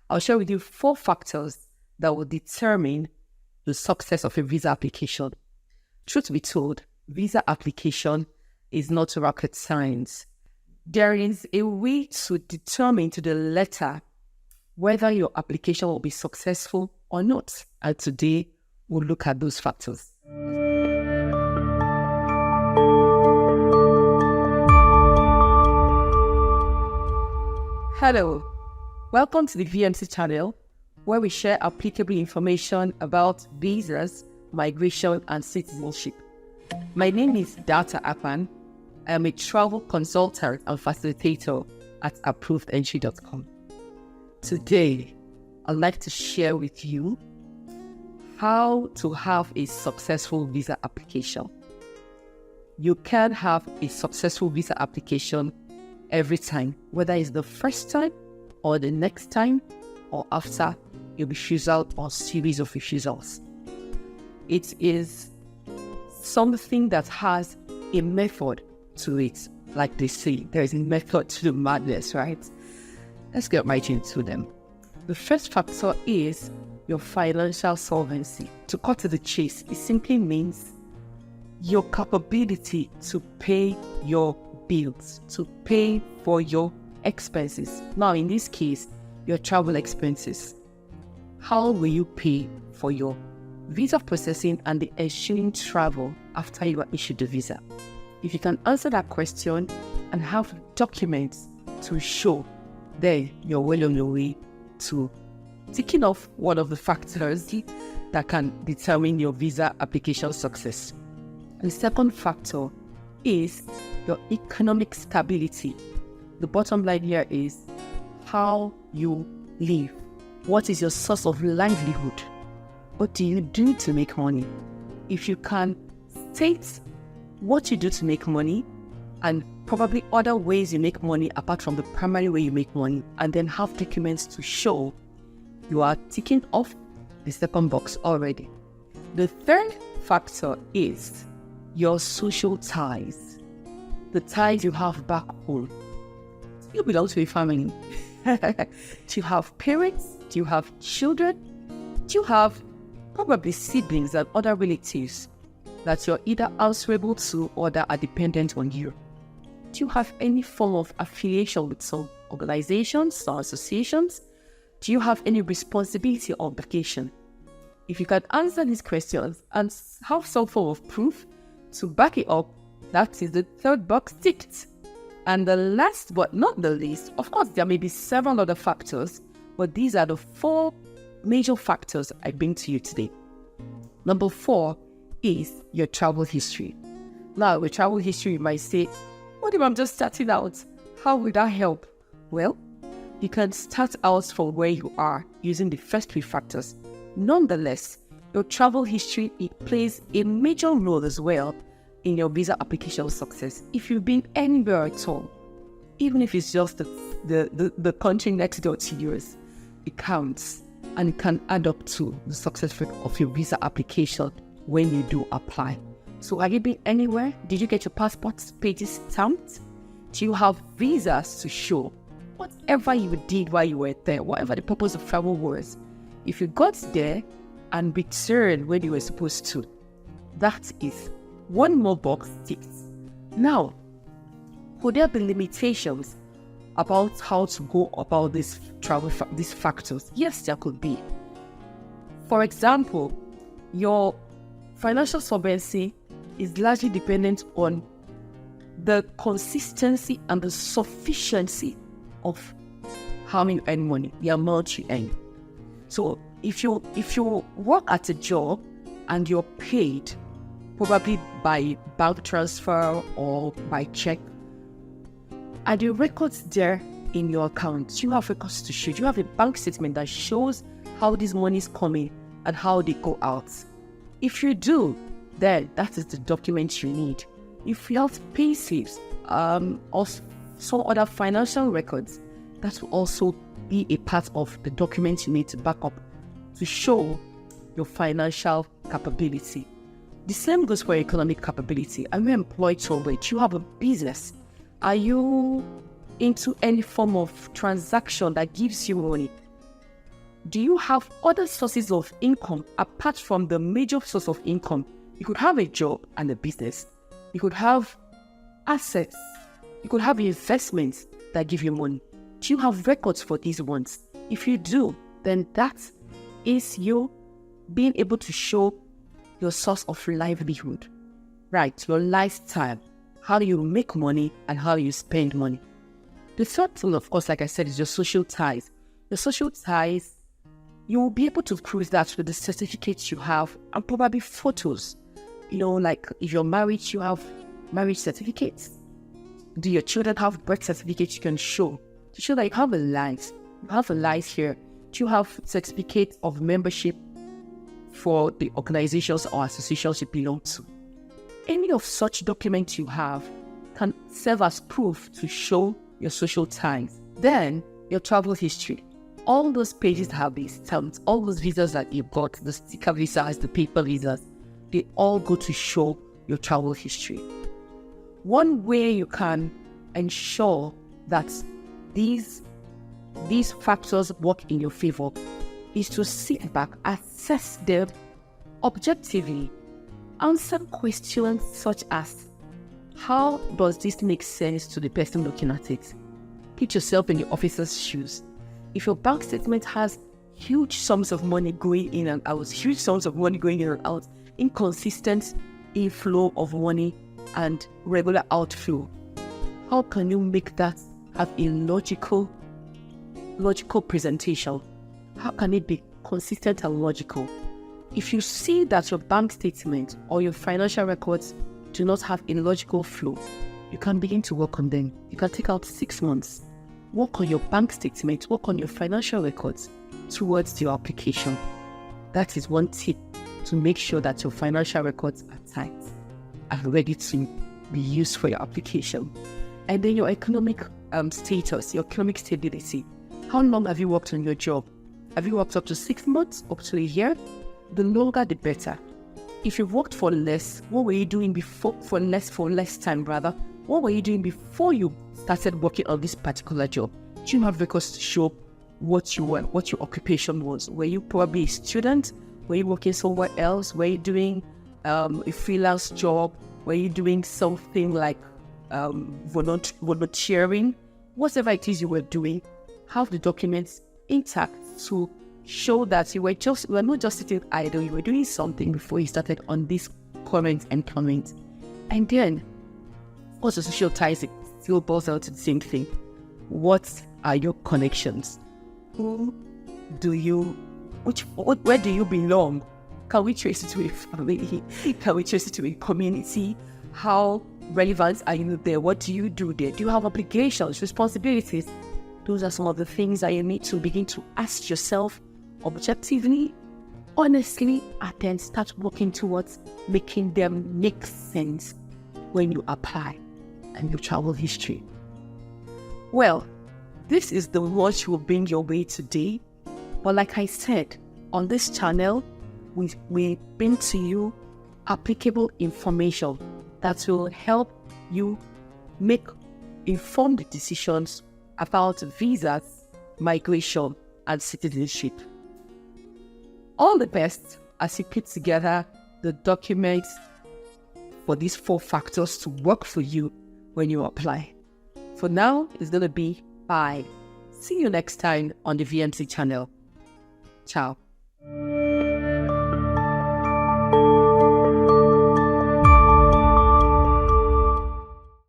I'll share with you 4 factors that will determine the success of a visa application. Truth be told, visa application is not rocket science. There is a way to determine to the letter whether your application will be successful or not. And today, we'll look at those factors. Hello, welcome to the VMC channel, where we share applicable information about visas, migration, and citizenship. My name is Data Apan. I am a travel consultant and facilitator at ApprovedEntry.com. Today, I'd like to share with you how to have a successful visa application. You can have a successful visa application every time, whether it's the first time or the next time or after a refusal or series of refusals. It is something that has a method to it. Like they say, there is a method to the madness, right? Let's get right into them. The first factor is your financial solvency. To cut to the chase, it simply means your capability to pay your bills, to pay for your expenses. Now, in this case, your travel expenses. How will you pay for your visa processing and the ensuing travel after you are issued the visa? If you can answer that question and have documents to show, then you're well on your way to ticking off one of the factors that can determine your visa application success. The second factor is your economic stability. The bottom line here is how you live. What is your source of livelihood? What do you do to make money? If you can state what you do to make money and probably other ways you make money apart from the primary way you make money, and then have documents to show, you are ticking off the second box already. The third factor is your social ties. The ties you have back home. You belong to a family. Do you have parents? Do you have children? Do you have probably siblings and other relatives that you're either answerable to or that are dependent on you? Do you have any form of affiliation with some organizations or associations? Do you have any responsibility or obligation? If you can answer these questions and have some form of proof to back it up, that is the third box ticked. And the last but not the least, of course, there may be several other factors, but these are the 4 major factors I bring to you today. Number 4 is your travel history. Now, with travel history, you might say, what if I'm just starting out? How would that help? Well, you can start out from where you are using the first 3 factors. Nonetheless, your travel history, it plays a major role as well in your visa application success. If you've been anywhere at all, even if it's just the country next door to yours, it counts and it can add up to the success rate of your visa application when you do apply. So have you been anywhere? Did you get your passport pages stamped? Do you have visas to show? Whatever you did while you were there, whatever the purpose of travel was, if you got there and returned when you were supposed to, that is one more box ticked. Now, could there be limitations about how to go about these factors? Yes, there could be. For example, your financial solvency is largely dependent on the consistency and the sufficiency of how you earn money, the amount you earn. So if you work at a job and you're paid probably by bank transfer or by check, are the records there in your account? You have records to show. You have a bank statement that shows how this money is coming and how they go out. If you do, then that is the document you need. If you have pay slips or some other financial records, that will also be a part of the document you need to back up to show your financial capability. The same goes for economic capability. Are you employed somewhere? Do you have a business? Are you into any form of transaction that gives you money? Do you have other sources of income apart from the major source of income? You could have a job and a business. You could have assets. You could have investments that give you money. Do you have records for these ones? If you do, then that is you being able to show your source of livelihood, right? Your lifestyle, how you make money and how you spend money. The third thing, of course, like I said, is your social ties. Your social ties, you will be able to prove that with the certificates you have and probably photos. Like if you're married, you have marriage certificates. Do your children have birth certificates you can show to show that you have a life? You have a life here. Do you have certificate of membership for the organizations or associations you belong to? Any of such documents you have can serve as proof to show your social ties. Then your travel history. All those pages have these stamps, all those visas that you've got, the sticker visas, the paper visas, they all go to show your travel history. One way you can ensure that these factors work in your favor is to sit back, assess them objectively, answer questions such as, how does this make sense to the person looking at it? Put yourself in the officer's shoes. If your bank statement has huge sums of money going in and out, inconsistent inflow of money and regular outflow, how can you make that have a logical presentation? How can it be consistent and logical? If you see that your bank statement or your financial records do not have a logical flow, you can begin to work on them. You can take out 6 months. Work on your bank statement, work on your financial records towards your application. That is one tip to make sure that your financial records are tight and ready to be used for your application. And then your economic status, your economic stability. How long have you worked on your job? Have you worked up to 6 months, up to a year? The longer, the better. If you've worked for less, what were you doing before? For less time, what were you doing before you started working on this particular job? Do you have records to show what your occupation was? Were you probably a student? Were you working somewhere else? Were you doing a freelance job? Were you doing something like volunteering? Whatever it is you were doing, have the documents intact to show that you were not just sitting idle, you were doing something before you started on this current employment. And then, also social ties, it still boils out to the same thing. What are your connections? Where do you belong? Can we trace it to a family? Can we trace it to a community? How relevant are you there? What do you do there? Do you have obligations, responsibilities? Those are some of the things that you need to begin to ask yourself objectively, honestly, and then start working towards making them make sense when you apply and your travel history. Well, this is the watch we'll bring your way today. But like I said, on this channel, we bring to you applicable information that will help you make informed decisions about visas, migration, and citizenship. All the best as you put together the documents for these 4 factors to work for you when you apply. For now, it's going to be bye. See you next time on the VMC channel. Ciao.